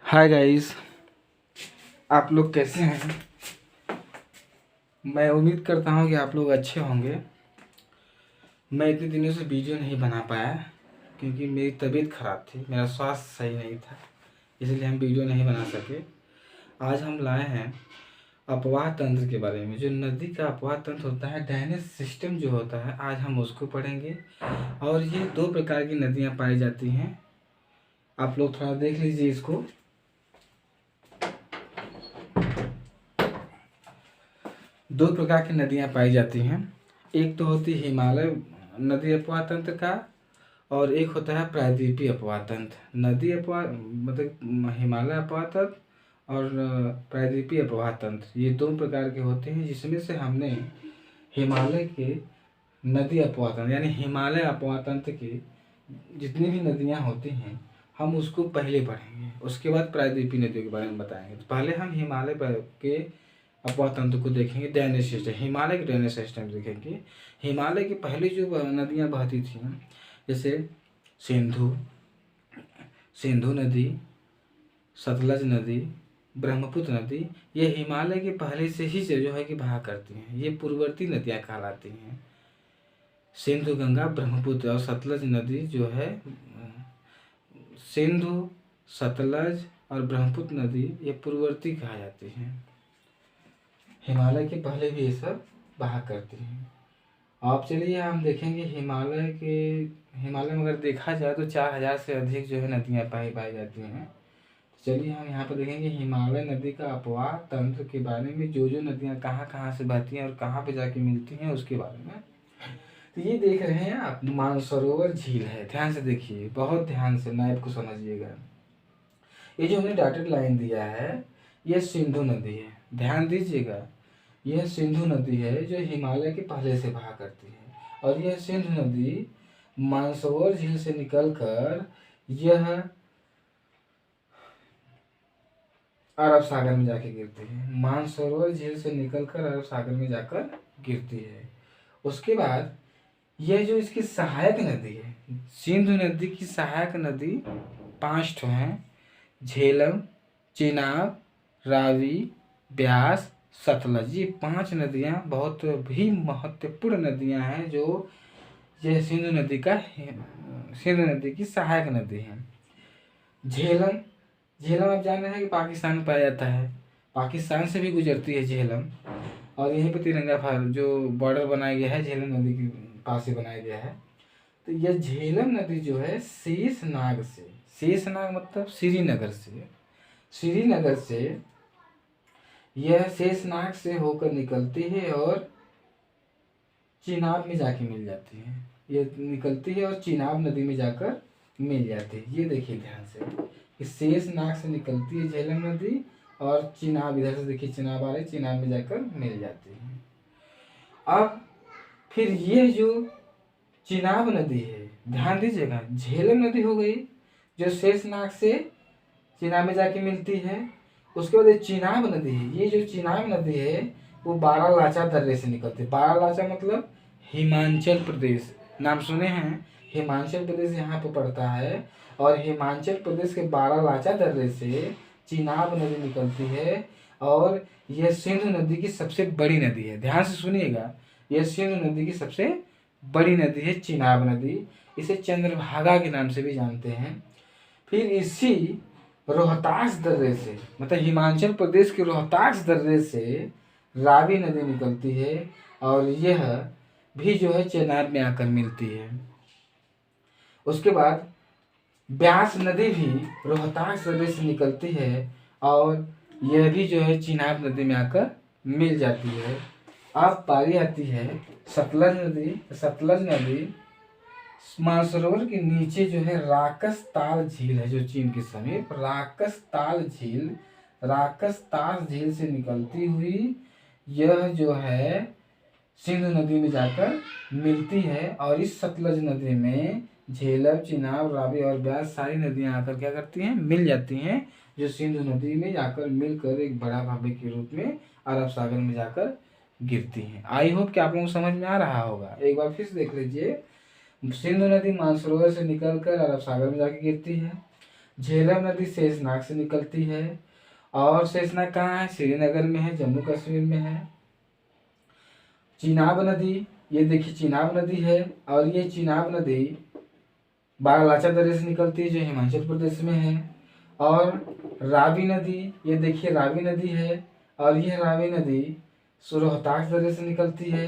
Hi guys, आप लोग कैसे हैं। मैं उम्मीद करता हूँ कि आप लोग अच्छे होंगे। मैं इतने दिनों से वीडियो नहीं बना पाया क्योंकि मेरी तबीयत ख़राब थी, मेरा स्वास्थ्य सही नहीं था, इसलिए हम वीडियो नहीं बना सके। आज हम लाए हैं अपवाह तंत्र के बारे में। जो नदी का अपवाह तंत्र होता है, ड्रेनेज सिस्टम जो होता है, आज हम उसको पढ़ेंगे। और ये दो प्रकार की नदियाँ पाई जाती हैं। आप लोग थोड़ा देख लीजिए इसको। दो प्रकार की नदियाँ पाई जाती हैं। एक तो होती है हिमालय नदी अपवाह तंत्र का, और एक होता है प्रायद्वीपीय अपवाह तंत्र। नदी अपवाह मतलब हिमालय अपवाह तंत्र और प्रायद्वीपीय अपवाह तंत्र, ये दो प्रकार के होते हैं, जिसमें से हमने हिमालय के नदी अपवाह तंत्र यानी हिमालय अपवाह तंत्र के जितनी भी नदियाँ होती हैं हम उसको पहले पढ़ेंगे, उसके बाद प्रायद्वीपीय नदियों के बारे में बताएंगे। तो पहले हम हिमालय के अपवाह तंत्र को देखेंगे। ड्रेनेज सिस्टम, हिमालय के ड्रेनेज सिस्टम देखेंगे। हिमालय की पहली जो नदियाँ बहती थी, जैसे सिंधु नदी, सतलज नदी, ब्रह्मपुत्र नदी, ये हिमालय के पहले से ही जो है कि बहा करती हैं। ये पूर्ववर्ती नदियाँ कहलाती हैं। सिंधु, गंगा, ब्रह्मपुत्र और सतलज नदी जो है, सिंधु, सतलज और ब्रह्मपुत्र नदी, ये पूर्ववर्ती कहा जाती हैं। हिमालय के पहले भी ये सब बहा करती हैं। अब चलिए हम देखेंगे हिमालय में अगर देखा जाए तो 4000 से अधिक जो है नदियाँ पाई जाती हैं। चलिए हम यहाँ पर देखेंगे हिमालय नदी का अपवाह तंत्र के बारे में, जो नदियाँ कहाँ कहाँ से बहती हैं और कहाँ पे जाके मिलती हैं उसके बारे में। तो ये देख रहे हैं आप, मानसरोवर झील है। ध्यान से देखिए, बहुत ध्यान से मैप को समझिएगा। ये जो हमने डॉटेड लाइन दिया है, ये सिंधु नदी है। ध्यान दीजिएगा, यह सिंधु नदी है जो हिमालय के पहले से बहा करती है। और यह सिंधु नदी मानसरोवर झील से निकलकर यह अरब सागर में जाके गिरती है। मानसरोवर झील से निकलकर अरब सागर में जाकर गिरती है। उसके बाद यह जो इसकी सहायक नदी है, सिंधु नदी की सहायक नदी 5 ठो हैं। झेलम, चेनाब, रावी, ब्यास, सतलज। ये 5 नदियाँ बहुत भी महत्वपूर्ण नदियाँ हैं, जो यह सिंधु नदी की सहायक नदी है। झेलम आप जान रहे हैं कि पाकिस्तान में पाया जाता है। पाकिस्तान से भी गुजरती है झेलम, और यहीं पर तिरंगा फहर जो बॉर्डर बनाया गया है झेलम नदी के पास से बनाया गया है। तो यह झेलम नदी जो है शेषनाग मतलब श्रीनगर से यह शेषनाग से होकर निकलती है और चिनाब में जाके मिल जाती है। यह निकलती है और चिनाब नदी में जाकर मिल जाती है। ये देखिए ध्यान से, कि शेषनाग से निकलती है झेलम नदी और चिनाब, इधर से देखिए चिनाब आ रही, चिनाब में जाकर मिल जाती है। अब फिर ये जो चिनाब नदी है, ध्यान दीजिएगा, झेलम नदी हो गई जो शेषनाग से चिनाब में जाके मिलती है। उसके बाद ये चिनाब नदी है। ये जो चिनाब नदी है वो बारालाचा दर्रे से निकलती है। बारालाचा मतलब हिमाचल प्रदेश, नाम सुने हैं, हिमाचल प्रदेश यहाँ पे पड़ता है। और हिमाचल प्रदेश के बारालाचा दर्रे से चिनाब नदी निकलती है, और यह सिंधु नदी की सबसे बड़ी नदी है। ध्यान से सुनिएगा, यह सिंधु नदी की सबसे बड़ी नदी है चिनाब नदी। इसे चंद्रभागा के नाम से भी जानते हैं। फिर इसी रोहतास दर्रे से, मतलब हिमाचल प्रदेश के रोहतास दर्रे से रावी नदी निकलती है, और यह भी जो है चेनाब में आकर मिलती है। उसके बाद ब्यास नदी भी रोहतास दर्रे से निकलती है, और यह भी जो है चिनाब नदी में आकर मिल जाती है। अब पारी आती है सतलज नदी मानसरोवर के नीचे जो है राकस ताल झील है, जो चीन के समीप राकस ताल झील से निकलती हुई यह जो है सिंधु नदी में जाकर मिलती है। और इस सतलज नदी में झेलम, चिनाब, रावी और ब्यास सारी नदियां आकर क्या करती हैं, मिल जाती हैं, जो सिंधु नदी में जाकर मिलकर एक बड़ा भावे के रूप में अरब सागर में जाकर गिरती हैं। आई होप कि आप लोगों को समझ में आ रहा होगा। एक बार फिर से देख लीजिए, सिंधु नदी मानसरोवर से निकलकर अरब सागर में जाकर गिरती है। झेलम नदी शेषनाग से निकलती है और शेषनाग कहाँ है? श्रीनगर में है, जम्मू कश्मीर में है। चिनाब नदी, ये देखिए चिनाब नदी है और ये चिनाब नदी बारालाचा दर्रे से निकलती है जो हिमाचल प्रदेश में है। और रावी नदी, ये देखिए रावी नदी है और यह रावी नदी रोहतास दर्रे से निकलती है।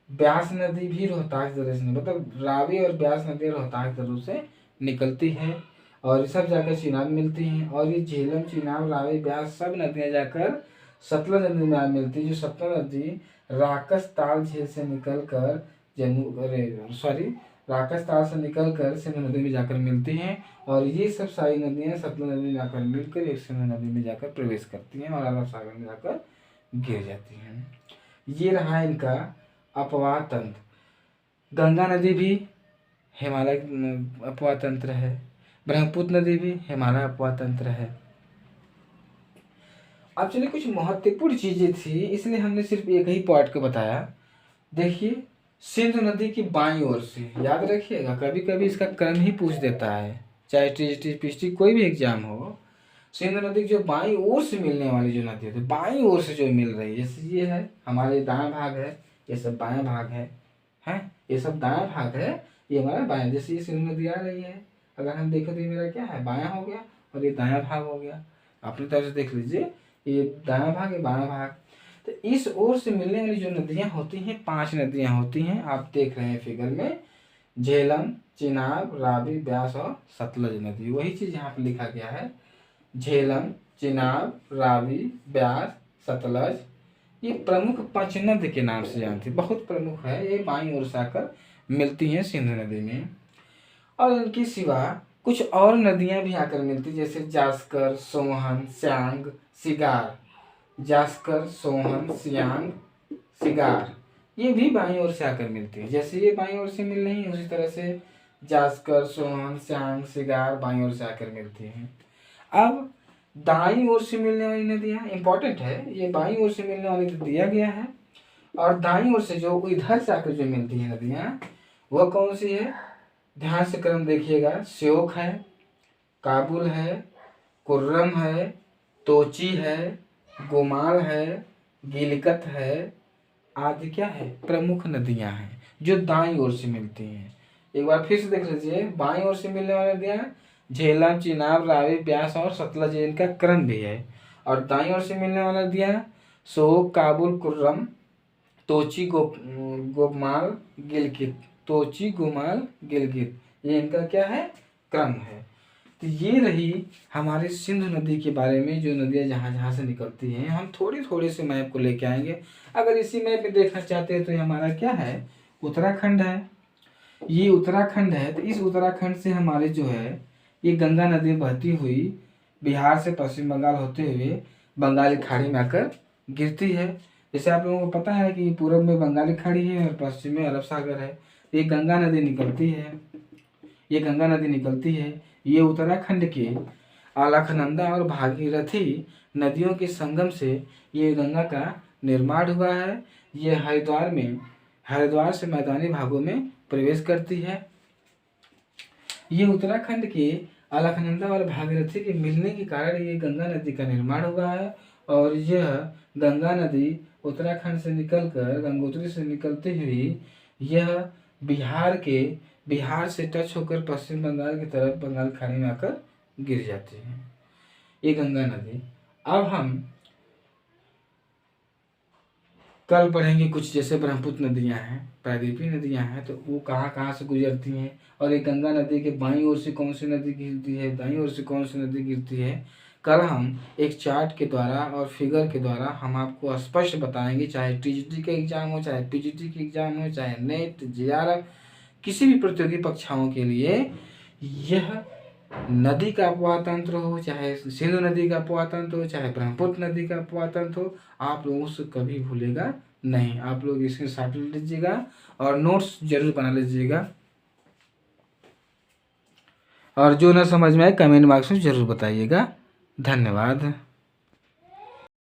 ब्यास नदी भी रोहतास दर्रे से मतलब रावी और ब्यास नदी रोहतास दर्रों से निकलती है और ये सब जाकर चिनाब में मिलती हैं। और ये झेलम, चिनाब, रावी, ब्यास सब नदियाँ जाकर सतलज नदी में मिलती है, जो सतलज नदी राकस ताल झील से निकल कर राकस ताल से निकल कर सिंधु नदी में जाकर मिलती हैं। और ये सब सारी नदियाँ सतलज नदी में जाकर मिलकर एक सिंधु नदी में जाकर प्रवेश करती हैं और अरब सागर में जाकर गिर जाती हैं। ये रहा इनका अपवाह तंत्र। गंगा नदी भी हिमालय अपवाह तंत्र है, ब्रह्मपुत्र नदी भी हिमालय अपवाह तंत्र है। अब चलिए कुछ महत्वपूर्ण चीजें थी इसलिए हमने सिर्फ एक ही पॉइंट को बताया। देखिए सिंधु नदी की बाईं ओर से, याद रखिएगा कभी कभी इसका क्रम ही पूछ देता है, चाहे टीजीटी पीएचडी कोई भी एग्जाम हो। सिंधु नदी जो बाईं ओर से मिलने वाली जो नदी है, बाईं ओर से जो मिल रही है, जैसे ये है हमारे दायां भाग है, ये सब बायां भाग है, ये सब दायां भाग है, ये हमारा बायां। जैसे ये सिंधु नदी आ रही है, अगर हम देखें तो ये मेरा क्या है, बायां हो गया और ये दायां भाग हो गया। अपनी तरफ से देख लीजिए, ये दायां भाग, ये बायां भाग। तो इस ओर से मिलने वाली जो नदियां होती हैं, 5 नदियां होती हैं, आप देख रहे हैं फिगर में, झेलम, चिनाब, रावी, ब्यास और सतलज नदी। वही चीज यहाँ पे लिखा गया है, झेलम, चिनाब, रावी, ब्यास, सतलज। ये प्रमुख 5 नदी के नाम से जानती, बहुत प्रमुख है। ये बाईं ओर से आकर मिलती हैं सिंधु नदी में। और इनके सिवा कुछ और नदियां भी आकर मिलती, जैसे जास्कर, सोहन, स्यांग, सिगार। जास्कर, सोहन, स्यांग, सिगार, ये भी बाईं ओर से आकर मिलती है। जैसे ये बाईं ओर से मिल रही है, उसी तरह से जास्कर, सोहन, स्यांग, सिगार बाईं ओर से आकर मिलती हैं। अब दाईं ओर से मिलने वाली नदियां इंपॉर्टेंट है, ये बाईं ओर से मिलने वाली तो दिया गया है, और दाईं ओर से जो इधर से आकर जो मिलती है नदियां, वह कौन सी है? ध्यान से क्रम देखिएगा, श्योक है, काबुल है, कुर्रम है, तोची है, गोमाल है, गिलकत है आदि क्या है? प्रमुख नदियां हैं जो दाईं ओर से मिलती हैं। एक बार फिर से देख लीजिए, बाईं ओर से मिलने वाली नदियां झेलम, चिनाब, रावी, ब्यास और सतलज, इनका क्रम भी है। और दाईं ओर से मिलने वाली नदियां शोक, काबुल, कुर्रम, तोची, गोमाल, गिलगित। तोची, गोमाल, गिलगित, ये इनका क्या है? क्रम है। तो ये रही हमारे सिंधु नदी के बारे में, जो नदियाँ जहाँ जहाँ से निकलती हैं। हम थोड़ी थोड़ी से मैप को लेके आएंगे। अगर इसी मैप में देखना चाहते हैं तो ये हमारा क्या है? उत्तराखंड है। ये उत्तराखंड है, तो इस उत्तराखंड से हमारे जो है ये गंगा नदी बहती हुई बिहार से पश्चिम बंगाल होते हुए बंगाली खाड़ी में आकर गिरती है। जैसे आप लोगों को पता है कि पूर्व में बंगाली खाड़ी है और पश्चिम में अरब सागर है। ये गंगा नदी निकलती है, ये गंगा नदी निकलती है। ये उत्तराखंड के अलकनंदा और भागीरथी नदियों के संगम से ये गंगा का निर्माण हुआ है। ये हरिद्वार से मैदानी भागों में प्रवेश करती है। ये उत्तराखंड के अलकनंदा और भागीरथी के मिलने के कारण ये गंगा नदी का निर्माण हुआ है। और यह गंगा नदी उत्तराखंड से निकलकर गंगोत्री से निकलती हुई यह बिहार से टच होकर पश्चिम बंगाल की तरफ बंगाल खाड़ी में आकर गिर जाती है, ये गंगा नदी। अब हम कल पढ़ेंगे कुछ, जैसे ब्रह्मपुत्र नदियां हैं, प्रायद्वीपीय नदियां हैं, तो वो कहाँ कहाँ से गुजरती हैं, और ये गंगा नदी के बाईं ओर से कौन सी नदी गिरती है, दाईं ओर से कौन सी नदी गिरती है। कल हम एक चार्ट के द्वारा और फिगर के द्वारा हम आपको स्पष्ट बताएंगे, चाहे टीजीटी का एग्जाम हो, चाहे पीजीटी का एग्जाम हो, चाहे नेट, जेआरएफ, किसी भी प्रतियोगी परीक्षाओं के लिए यह नदी का अपवाह तंत्र हो, चाहे सिंधु नदी का अपवाह तंत्र हो, चाहे ब्रह्मपुत्र नदी का अपवाह तंत्र हो, आप लोगों से कभी भूलेगा नहीं। आप लोग इसके साथ लीजिएगा और नोट्स जरूर बना लीजिएगा, और जो ना समझ में आए कमेंट बॉक्स में जरूर बताइएगा। धन्यवाद।